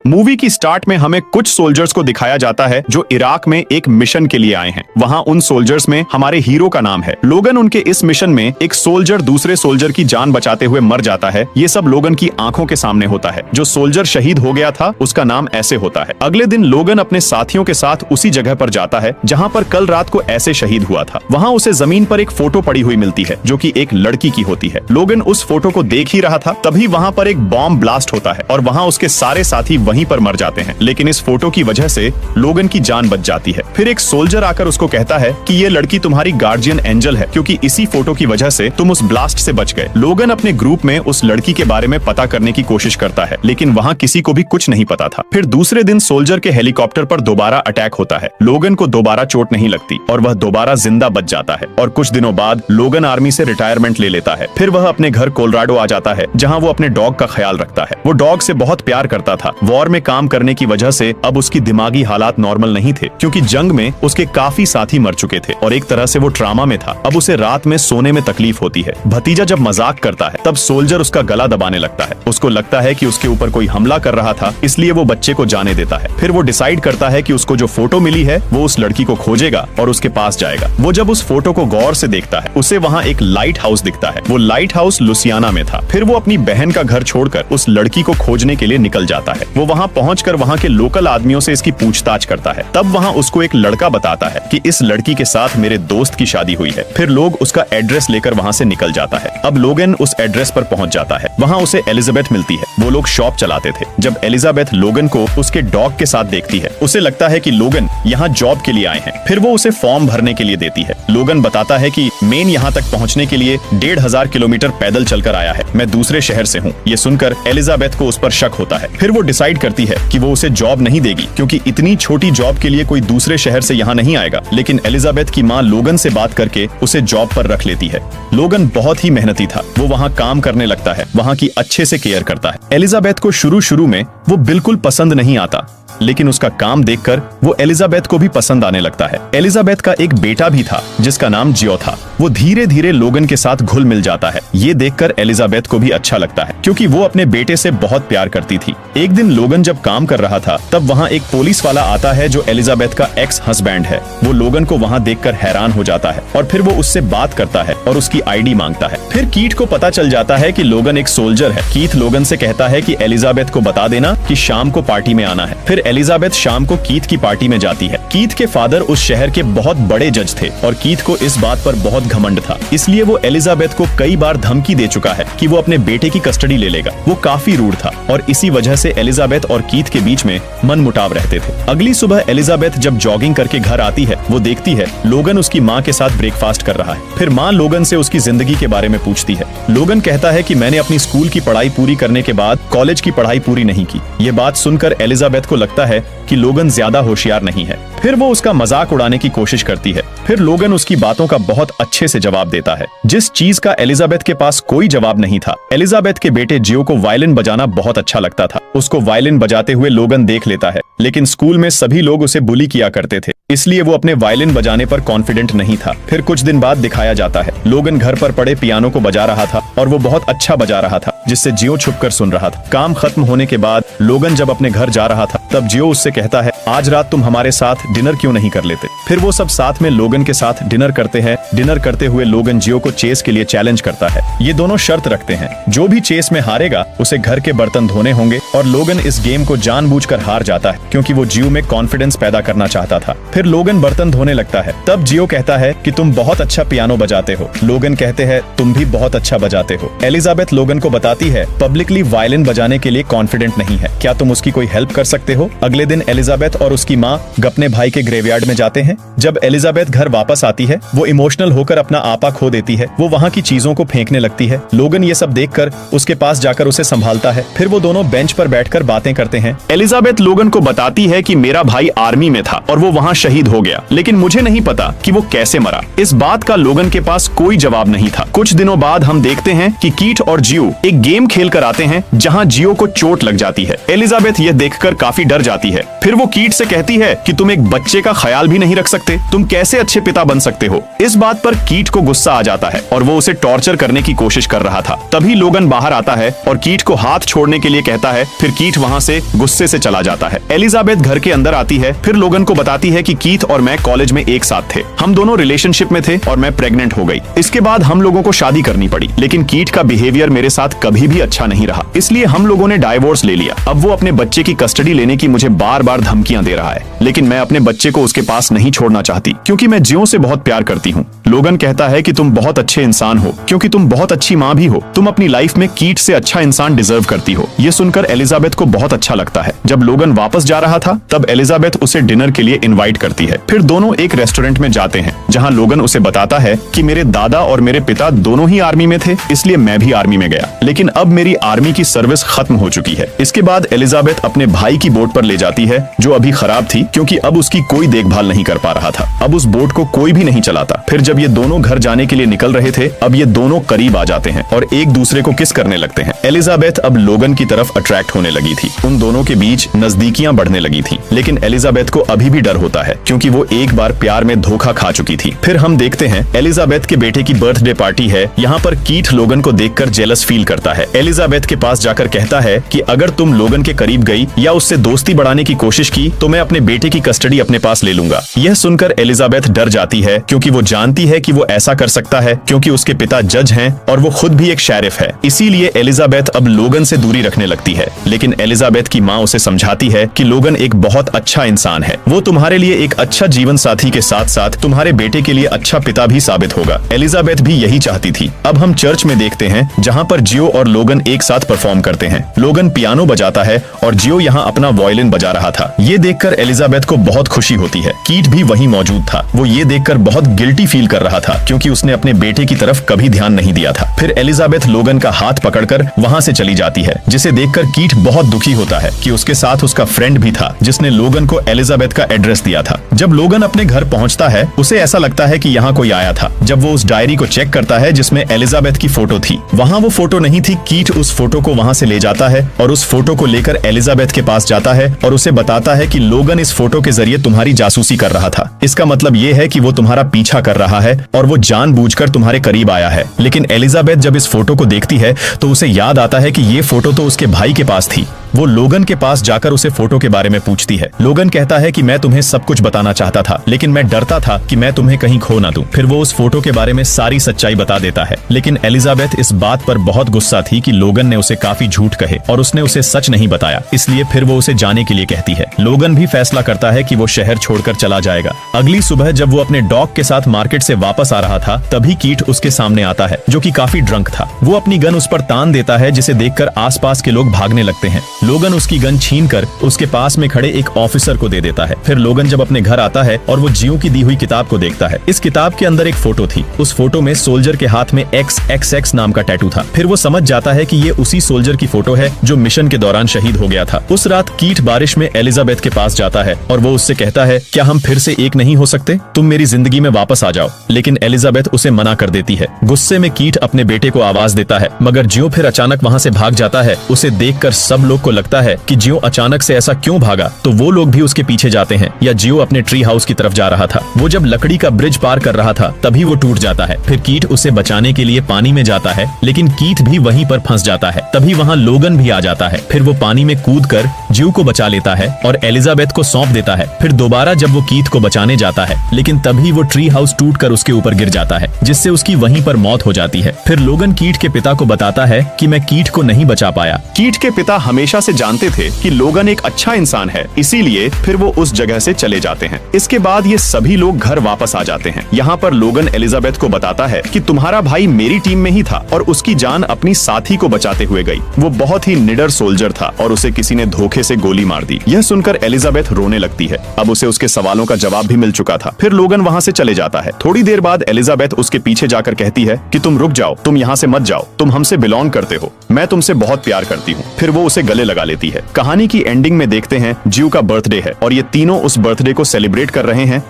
Movie की start में हमें कुछ सोल्जर्स को दिखाया जाता है जो इराक में एक मिशन के लिए आए हैं। वहाँ उन सोल्जर्स में हमारे हीरो का नाम है लोगन। उनके इस मिशन में एक सोल्जर दूसरे सोल्जर की जान बचाते हुए मर जाता है। ये सब लोगन की आंखों के सामने होता है। जो सोल्जर शहीद हो गया था उसका नाम ऐसे होता है। अगले दिन लोगन अपने साथियों के साथ उसी जगह पर जाता है जहाँ पर कल रात को ऐसे शहीद हुआ था। वहाँ उसे जमीन पर एक फोटो पड़ी हुई मिलती है जो कि एक लड़की की होती है। लोगन उस फोटो को देख ही रहा था तभी वहाँ पर एक बॉम्ब ब्लास्ट होता है और वहाँ उसके सारे साथी वहीं पर मर जाते हैं। लेकिन इस फोटो की वजह से लोगन की जान बच जाती है। फिर एक सोल्जर आकर उसको कहता है कि ये लड़की तुम्हारी गार्जियन एंजल है क्योंकि इसी फोटो की वजह से तुम उस ब्लास्ट से बच गए। लोगन अपने ग्रुप में उस लड़की के बारे में पता करने की कोशिश करता है लेकिन वहाँ किसी को भी कुछ नहीं पता था। फिर दूसरे दिन सोल्जर के हेलीकॉप्टर पर दोबारा अटैक होता है। लोगन को दोबारा चोट नहीं लगती और वह दोबारा जिंदा बच जाता है और कुछ दिनों बाद लोगन आर्मी से रिटायरमेंट ले लेता है। फिर वह अपने घर कोलोराडो आ जाता है जहाँ वो अपने डॉग का ख्याल रखता है। वो डॉग से बहुत प्यार करता था। वॉर में काम करने की वजह से अब उसकी दिमागी हालात नॉर्मल नहीं थे क्योंकि जंग में उसके काफी साथी मर चुके थे और एक तरह से वो ट्रामा में था। अब उसे रात में सोने में तकलीफ होती है। भतीजा जब मजाक करता है तब सोल्जर उसका गला दबाने लगता है। उसको लगता है कि उसके ऊपर कोई हमला कर रहा था इसलिए वो बच्चे को जाने देता है। फिर वो डिसाइड करता है कि उसको जो फोटो मिली है वो उस लड़की को खोजेगा और उसके पास जाएगा। वो जब उस फोटो को गौर से देखता है उसे वहाँ एक लाइट हाउस दिखता है। वो लाइट हाउस लुसियाना में था। फिर वो अपनी बहन का घर छोड़कर उस लड़की को खोजने के लिए निकल जाता है। वो वहाँ पहुंचकर वहाँ के लोकल आदमियों से इसकी पूछताछ करता है। तब वहाँ उसको एक लड़का बताता है कि इस लड़की के साथ मेरे दोस्त की शादी हुई है। फिर लोग उसका एड्रेस लेकर वहाँ से निकल जाता है। अब लोगन उस एड्रेस पर पहुंच जाता है। वहाँ उसे एलिजाबेथ मिलती है। वो लोग शॉप चलाते थे। जब एलिजाबेथ लोगन को उसके डॉग के साथ देखती है उसे लगता है कि लोगन यहाँ जॉब के लिए आए हैं। फिर वो उसे फॉर्म भरने के लिए देती है। लोगन बताता है कि मेन यहाँ तक पहुँचने के लिए 1500 किलोमीटर पैदल चलकर आया है। मैं दूसरे शहर से हूँ। ये सुनकर एलिजाबेथ को उस पर शक होता है। फिर वो डिसाइड करती है कि वो उसे जॉब नहीं देगी क्योंकि इतनी छोटी जॉब के लिए कोई दूसरे शहर से यहाँ नहीं आएगा। लेकिन एलिजाबेथ की माँ लोगन से बात करके उसे जॉब पर रख लेती है। लोगन बहुत ही मेहनती था। वो वहाँ काम करने लगता है। वहाँ की अच्छे से केयर करता है। एलिजाबेथ को शुरू में वो बिल्कुल पसंद नहीं आता लेकिन उसका काम देखकर वो एलिजाबेथ को भी पसंद आने लगता है। एलिजाबेथ का एक बेटा भी था जिसका नाम जियो था। वो धीरे धीरे लोगन के साथ घुल मिल जाता है। ये देखकर एलिजाबेथ को भी अच्छा लगता है क्योंकि वो अपने बेटे से बहुत प्यार करती थी। एक दिन लोगन जब काम कर रहा था तब वहाँ एक पुलिस वाला आता है जो एलिजाबेथ का एक्स हस्बैंड है। वो लोगन को वहाँ देखकर हैरान हो जाता है और फिर वो उससे बात करता है और उसकी आईडी मांगता है। फिर कीथ को पता चल जाता है कि लोगन एक सोल्जर है। कीथ लोगन से कहता है कि एलिजाबेथ को बता देना कि शाम को पार्टी में आना है। फिर एलिजाबेथ शाम को कीथ की पार्टी में जाती है। कीथ के फादर उस शहर के बहुत बड़े जज थे और कीथ को इस बात पर बहुत घमंड था। इसलिए वो एलिजाबेथ को कई बार धमकी दे चुका है कि वो अपने बेटे की कस्टडी ले लेगा। वो काफी रूड था और इसी वजह से एलिजाबेथ और कीथ के बीच में मनमुटाव रहते थे। अगली सुबह एलिजाबेथ जब जॉगिंग करके घर आती है वो देखती है लोगन उसकी माँ के साथ ब्रेकफास्ट कर रहा है। फिर माँ लोगन से उसकी जिंदगी के बारे में पूछती है। लोगन कहता है कि मैंने अपनी स्कूल की पढ़ाई पूरी करने के बाद कॉलेज की पढ़ाई पूरी नहीं की। ये बात सुनकर एलिजाबेथ को लगता है कि लोगन ज्यादा होशियार नहीं है। फिर वो उसका मजाक उड़ाने की कोशिश करती है। फिर लोगन उसकी बातों का बहुत अच्छे से जवाब देता है जिस चीज का एलिजाबेथ के पास कोई जवाब नहीं था। एलिजाबेथ के बेटे जियो को वायलिन बजाना बहुत अच्छा लगता था। उसको वायलिन बजाते हुए लोगन देख लेता है लेकिन स्कूल में सभी लोग उसे बुली किया करते थे इसलिए वो अपने वायलिन बजाने पर कॉन्फिडेंट नहीं था। फिर कुछ दिन बाद दिखाया जाता है लोगन घर पर पड़े पियानो को बजा रहा था और वो बहुत अच्छा बजा रहा था जिससे जियो छुपकर सुन रहा था। काम खत्म होने के बाद लोगन जब अपने घर जा रहा था तब जियो उससे कहता है आज रात तुम हमारे साथ डिनर क्यों नहीं कर लेते। फिर वो सब साथ में लोगन के साथ डिनर करते हैं। डिनर करते हुए लोगन जियो को चेस के लिए चैलेंज करता है। ये दोनों शर्त रखते हैं जो भी चेस में हारेगा उसे घर के बर्तन धोने होंगे और लोगन इस गेम को जानबूझकर हार जाता है क्योंकि वो जियो में कॉन्फिडेंस पैदा करना चाहता था। फिर लोगन बर्तन धोने लगता है। तब जियो कहता है कि तुम बहुत अच्छा पियानो बजाते हो। लोगन कहते हैं तुम भी बहुत अच्छा बजाते हो। एलिजाबेथ लोगन को बताती है पब्लिकली वायलिन बजाने के लिए कॉन्फिडेंट नहीं है, क्या तुम उसकी कोई हेल्प कर सकते हो। अगले दिन एलिजाबेथ और उसकी माँ अपने भाई के ग्रेवयार्ड में जाते हैं। जब एलिजाबेथ घर वापस आती है वो इमोशनल होकर अपना आपा खो देती है। वो वहाँ की चीजों को फेंकने लगती है। लोगन ये सब देखकर उसके पास जाकर उसे संभालता है। फिर वो दोनों बेंच पर बैठकर बातें करते हैं। एलिजाबेथ लोगन को बताती है कि मेरा भाई आर्मी में था और वो वहाँ शहीद हो गया, लेकिन मुझे नहीं पता कि वो कैसे मरा। इस बात का लोगन के पास कोई जवाब नहीं था। कुछ दिनों बाद हम देखते हैं कि कीट और जियो एक गेम खेल कर आते हैं जहाँ जियो को चोट लग जाती है। एलिजाबेथ यह देखकर काफी डर जाती है। फिर वो कीट से कहती है कि तुम एक बच्चे का ख्याल भी नहीं रख सकते, तुम कैसे अच्छे पिता बन सकते हो। इस बात पर कीट को गुस्सा आ जाता है और वो उसे टॉर्चर करने की कोशिश कर रहा था। तभी लोगन बाहर आता है और कीट को हाथ छोड़ने के लिए कहता है। फिर कीट वहाँ से गुस्से से चला जाता है। एलिजाबेथ घर के अंदर आती है, फिर लोगन को बताती है कि कीट और मैं कॉलेज में एक साथ थे, हम दोनों रिलेशनशिप में थे और मैं प्रेग्नेंट हो गई। इसके बाद हम लोगों को शादी करनी पड़ी, लेकिन कीट का बिहेवियर मेरे साथ कभी भी अच्छा नहीं रहा, इसलिए हम लोगों ने डाइवोर्स ले लिया। अब वो अपने बच्चे की कस्टडी लेने की मुझे बार बार धमकियां दे रहा है, लेकिन मैं अपने बच्चे को उसके पास नहीं छोड़ना चाहती क्योंकि मैं जियो से बहुत प्यार करती हूँ। लोगन कहता है कि तुम बहुत अच्छे इंसान हो क्योंकि तुम बहुत अच्छी माँ भी हो, तुम अपनी लाइफ में कीट से अच्छा इंसान डिजर्व करती हो। ये सुनकर एलिजाबेथ को बहुत अच्छा लगता है। जब लोगन वापस जा रहा था तब एलिजाबेथ उसे डिनर के लिए इनवाइट करती है। फिर दोनों एक रेस्टोरेंट में जाते हैं जहाँ लोगन उसे बताता है कि मेरे दादा और मेरे पिता दोनों ही आर्मी में थे, इसलिए मैं भी आर्मी में गया, लेकिन अब मेरी आर्मी की सर्विस खत्म हो चुकी है। इसके बाद एलिजाबेथ अपने भाई की बोट पर ले जाती है जो अभी खराब थी क्योंकि अब उसकी कोई देखभाल नहीं कर पा रहा था। अब उस बोट को कोई भी नहीं चलाता। फिर जब ये दोनों घर जाने के लिए निकल रहे थे, अब ये दोनों करीब आ जाते हैं और एक दूसरे को किस करने लगते हैं। एलिजाबेथ अब लोगन की तरफ अट्रैक्ट होने लगी थी। उन दोनों के बीच नजदीकियां बढ़ने लगी थी, लेकिन एलिजाबेथ को अभी भी डर होता है क्योंकि वो एक बार प्यार में धोखा खा चुकी थी। फिर हम देखते हैं एलिजाबेथ के बेटे की बर्थडे पार्टी है। यहाँ पर कीट लोगन को देखकर जेलस फील करता है। एलिजाबेथ के पास जाकर कहता है कि अगर तुम लोगन के करीब गई या उससे दोस्ती बढ़ाने की कोशिश की तो मैं अपने बेटे की कस्टडी अपने पास ले लूंगा। यह सुनकर एलिजाबेथ डर जाती है क्योंकि वो जानती है कि वो ऐसा कर सकता है क्योंकि उसके पिता जज हैं और वो खुद भी एक शेरिफ है। इसीलिए एलिजाबेथ अब लोगन से दूरी रखने लगती है, लेकिन एलिजाबेथ की माँ उसे समझाती है कि लोगन एक बहुत अच्छा इंसान है, वो तुम्हारे लिए एक अच्छा जीवन साथी के साथ साथ तुम्हारे बेटे के लिए अच्छा पिता भी साबित होगा। एलिजाबेथ भी यही चाहती थी। अब हम चर्च में देखते हैं जहाँ पर जियो और लोगन एक साथ परफॉर्म करते हैं। लोगन पियानो बजाता है और जियो यहाँ अपना वायलिन बजा रहा था। ये देखकर एलिजाबेथ को बहुत खुशी होती है। कीट भी वहीं मौजूद था। वो ये देखकर बहुत गिल्टी फील कर रहा था क्योंकि उसने अपने बेटे की तरफ कभी ध्यान नहीं दिया था। फिर एलिजाबेथ लोगन का हाथ पकड़कर वहाँ से चली जाती है, जिसे देखकर कीट बहुत दुखी होता है कि उसके साथ उसका फ्रेंड भी था जिसने लोगन को एलिजाबेथ का एड्रेस दिया था। जब लोगन अपने घर पहुंचता है उसे ऐसा लगता है कि यहाँ कोई आया था। जब वो उस डायरी को चेक करता है जिसमें एलिजाबेथ की फोटो थी, वहाँ वो फोटो नहीं थी। कीट उस फोटो को वहाँ से ले जाता है और उस फोटो को लेकर एलिजाबेथ के पास जाता है और उसे बताता है कि लोगन इस फोटो के जरिए तुम्हारी जासूसी कर रहा था। इसका मतलब ये है कि वो तुम्हारा पीछा कर रहा है और वो जानबूझकर तुम्हारे करीब आया है। लेकिन एलिजाबेथ जब इस फोटो को देखती है तो उसे याद आता है कि ये फोटो तो उसके भाई के पास थी। वो लोगन के पास जाकर उसे फोटो के बारे में पूछती है। लोगन कहता है कि मैं तुम्हें सब कुछ बताना चाहता था, लेकिन मैं डरता था कि मैं तुम्हें कहीं खो ना दूं। फिर वो उस फोटो के बारे में सारी सच्चाई बता देता है, लेकिन एलिजाबेथ इस बात पर बहुत गुस्सा थी कि लोगन ने उसे काफी झूठ कहे और उसने उसे सच नहीं बताया, इसलिए फिर वो उसे जाने के लिए कहती है। लोगन भी फैसला करता है कि वो शहर छोड़कर चला जाएगा। अगली सुबह जब वो अपने डॉग के साथ मार्केट से वापस आ रहा था, तभी कीट उसके सामने आता है जो कि काफी ड्रंक था। वो अपनी गन उस पर तान देता है, जिसे देखकर आसपास के लोग भागने लगते हैं। लोगन उसकी गन छीनकर उसके पास में खड़े एक ऑफिसर को दे देता है। फिर लोगन जब अपने घर आता है और वो जियो की दी हुई किताब को देखता है। इस किताब के अंदर एक फोटो थी। उस फोटो में सोल्जर के हाथ में XXX नाम का टैटू था। फिर वो समझ जाता है कि ये उसी सोल्जर की फोटो है जो मिशन के दौरान शहीद हो गया था। उस रात कीट बारिश में एलिजाबेथ के पास जाता है और वो उससे कहता है, क्या हम फिर से एक नहीं हो सकते? तुम मेरी जिंदगी में वापस आ जाओ। लेकिन एलिजाबेथ उसे मना कर देती है। गुस्से में कीट अपने बेटे को आवाज देता है, मगर जियो फिर अचानक वहाँ से भाग जाता है। उसे देखकर सब लोग को लगता है कि जियो अचानक से ऐसा क्यों भागा, तो वो लोग भी उसके पीछे जाते हैं। या जियो अपने ट्री हाउस की तरफ जा रहा था। वो जब लकड़ी का ब्रिज पार कर रहा था तभी वो टूट जाता है। फिर कीट उसे बचाने के लिए पानी में जाता है, लेकिन कीट भी वहीं पर फंस जाता है। तभी वहाँ लोगन भी आ जाता है। फिर वो पानी में कूदकर जियो को बचा लेता है और एलिजाबेथ को सौंप देता है। फिर दोबारा जब वो कीट को बचाने जाता है, लेकिन तभी वो ट्री हाउस टूटकर उसके ऊपर गिर जाता है, जिससे उसकी वहीं पर मौत हो जाती है। फिर लोगन कीट के पिता को बताता है कि मैं कीट को नहीं बचा पाया। कीट के पिता हमेशा से जानते थे कि लोगन एक अच्छा इंसान है, इसीलिए फिर वो उस जगह से चले जाते हैं। इसके बाद ये सभी लोग घर वापस आ जाते हैं। यहाँ पर लोगन एलिजाबेथ को बताता है कि तुम्हारा भाई मेरी टीम में ही था और उसकी जान अपनी साथी को बचाते हुए गई। वो बहुत ही निडर सोल्जर था और उसे किसी ने धोखे से गोली मार दी। यह सुनकर एलिजाबेथ रोने लगती है। अब उसे उसके सवालों का जवाब भी मिल चुका था। फिर लोगन वहाँ से चले जाता है। थोड़ी देर बाद एलिजाबेथ उसके पीछे जाकर कहती है कि तुम रुक जाओ, तुम यहाँ से मत जाओ, तुम हमसे बिलोंग करते हो, मैं तुमसे बहुत प्यार करती हूँ। फिर वो उसे गले लगा लेती है। कहानी की एंडिंग में देखते हैं जियो का बर्थडे है और ये तीनों उस बर्थडे को सेलिब्रेट कर रहे हैं